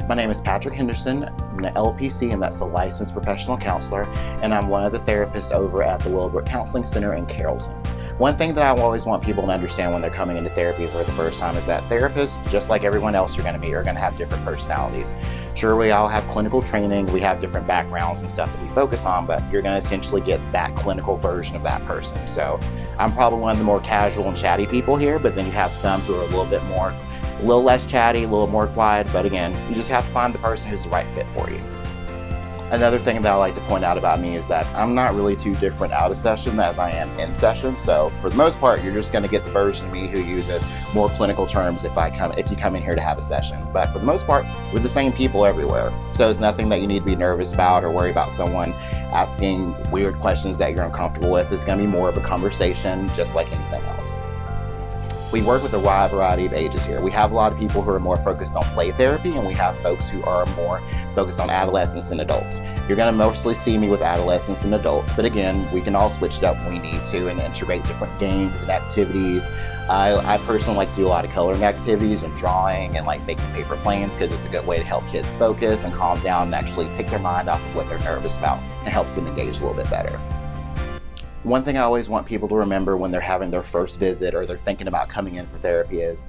My name is Patrick Henderson. I'm an LPC, and that's a licensed professional counselor, and I'm one of the therapists over at the Willowbrooke Counseling Center in Carrollton. One thing that I always want people to understand when they're coming into therapy for the first time is that therapists, just like everyone else you're going to meet, are going to have different personalities. Sure, we all have clinical training, we have different backgrounds and stuff that we focus on, but you're going to essentially get that clinical version of that person. So I'm probably one of the more casual and chatty people here, but then you have some who are a little less chatty, a little more quiet, but again, you just have to find the person who's the right fit for you. Another thing that I like to point out about me is that I'm not really too different out of session as I am in session. So for the most part, you're just going to get the version of me who uses more clinical terms if you come in here to have a session. But for the most part, we're the same people everywhere. So there's nothing that you need to be nervous about or worry about someone asking weird questions that you're uncomfortable with. It's going to be more of a conversation, just like anything else. We work with a wide variety of ages here. We have a lot of people who are more focused on play therapy, and we have folks who are more focused on adolescents and adults. You're going to mostly see me with adolescents and adults, but again, we can all switch it up when we need to and integrate different games and activities. I personally like to do a lot of coloring activities and drawing and like making paper planes because it's a good way to help kids focus and calm down and actually take their mind off of what they're nervous about and helps them engage a little bit better. One thing I always want people to remember when they're having their first visit or they're thinking about coming in for therapy is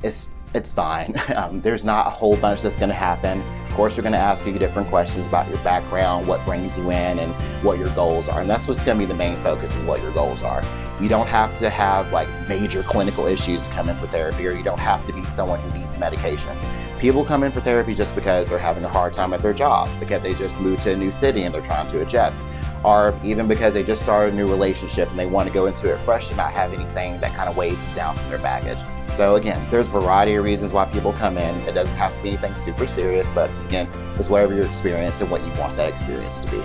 it's fine. There's not a whole bunch that's going to happen. Of course, we're going to ask you different questions about your background, what brings you in, and what your goals are. And that's what's going to be the main focus, is what your goals are. You don't have to have like major clinical issues to come in for therapy, or you don't have to be someone who needs medication. People come in for therapy just because they're having a hard time at their job, because they just moved to a new city and they're trying to adjust, or even because they just started a new relationship and they want to go into it fresh and not have anything that kind of weighs them down from their baggage. So again, there's a variety of reasons why people come in. It doesn't have to be anything super serious, but again, it's whatever your experience and what you want that experience to be.